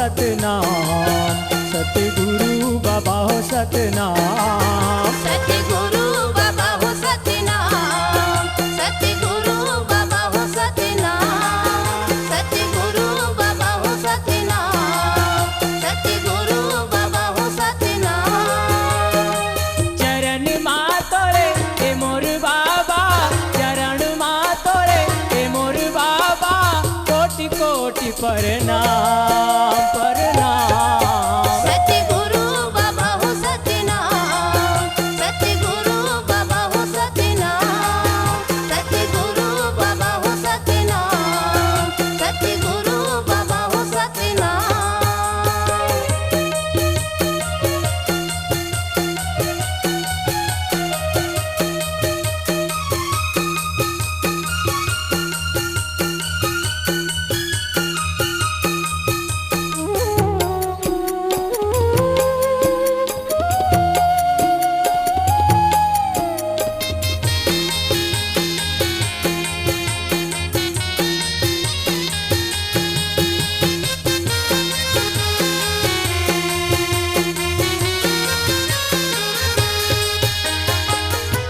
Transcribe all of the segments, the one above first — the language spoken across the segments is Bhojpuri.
सतनाम, सतगुरु बाबा हो सतनाम, सतगुरु बाबा हो सतनाम, सतगुरु बाबा हो सतनाम, सतगुरु बाबा हो सतनाम, सतगुरु बाबा हो सतनाम। चरण माँ तोरे ए मोर बाबा, चरण माँ तोरे ए मोर बाबा, कोटि कोटि प्रणाम प्रणाम। सतगुरु बाबा हो सतनाम, सतगुरु बाबा हो सतनाम, सतगुरु बाबा हो सतनाम, सतगुरु बाबा हो सतनाम।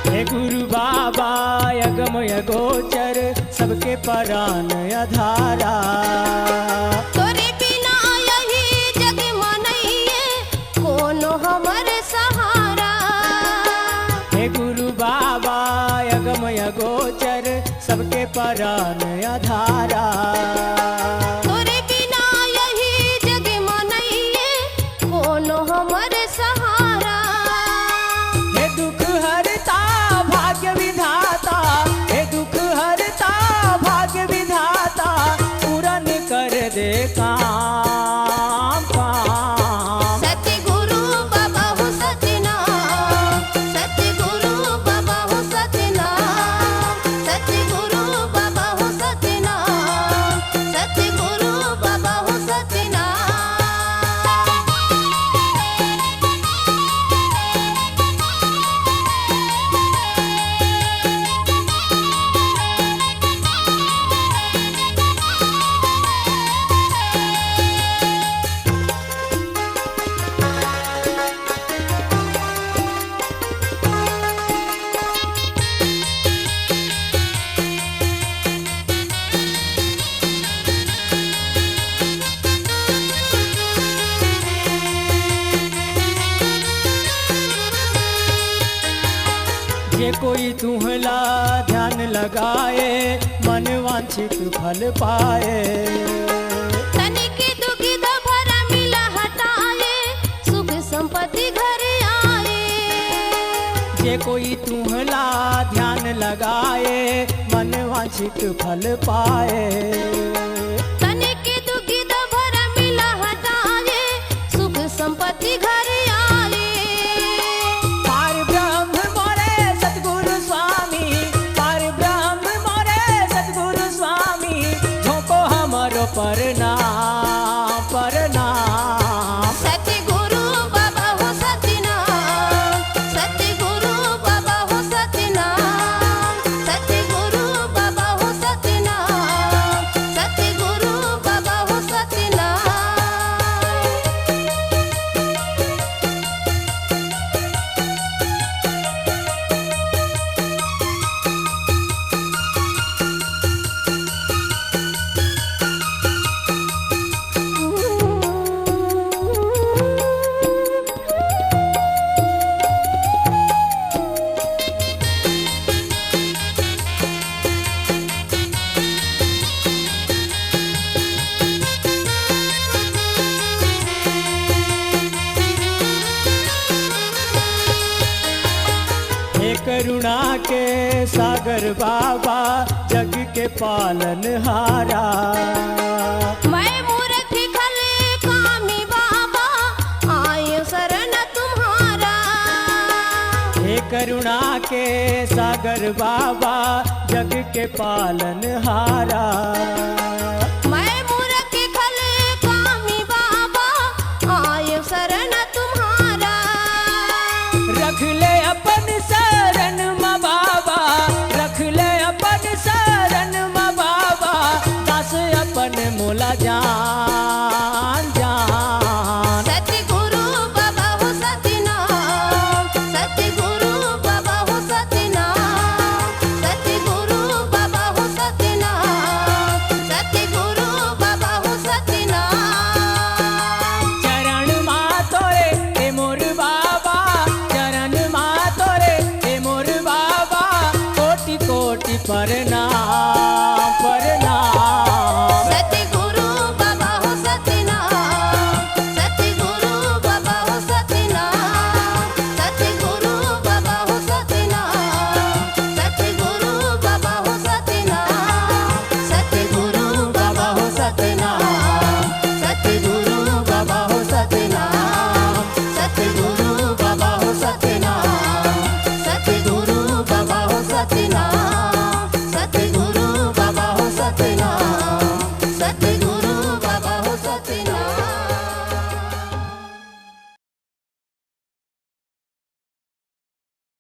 हे गुरु बाबा यगमय गोचर, सबके परान अधारा। तोरे बिना यही जग मनइए, कोनो हमर सहारा। हे गुरु बाबा यगमय गोचर, सबके परान अधारा। तोरे बिना यही जग मनइए, कोनो हमर सहारा। हे दुख हरता भाग्य विधाता, हे दुख हरता भाग्य विधाता, पूरन कर दे काम काम। सतगुरु बाबा हो सतनाम, सतगुरु बाबा हो सतनाम, सतगुरु बाबा हो सतनाम, सतगुरु बाबा हो सतनाम। जे कोई तुम्हला ध्यान लगाए, मन वांछित फल पाए। तनिक दुखित भरा मिला हटाए, सुख संपत्ति घर आए। जे कोई तुम्हला ध्यान लगाए, मन वांछित फल पाए। तनिक दुखित भरा मिला हटाए, सुख संपत्ति घर आए। पार ब्रह्म मोरे सतगुरु स्वामी, पार ब्रह्म मोरे सतगुरु स्वामी, झोंको हमारो प्रणाम प्रणाम। सतगुरु बाबा हो सतनाम, सतगुरु बाबा हो सतनाम, सतगुरु बाबा हो सतनाम, सतगुरु बाबा हो सतनाम। हे करुणा के सागर बाबा, जग के पालन हारा। मैं मूर्ख खल कामी बाबा, आयो शरण तुम्हारा। हे करुणा के सागर बाबा, जग के पालन हारा। मैं मूर्ख खल कामी बाबा, आयो शरण तुम्हारा। रख ले अपन शरण माँ बाबा, रख ले अपन शरण माँ बाबा, दास अपन मोला जान जान। प्रणाम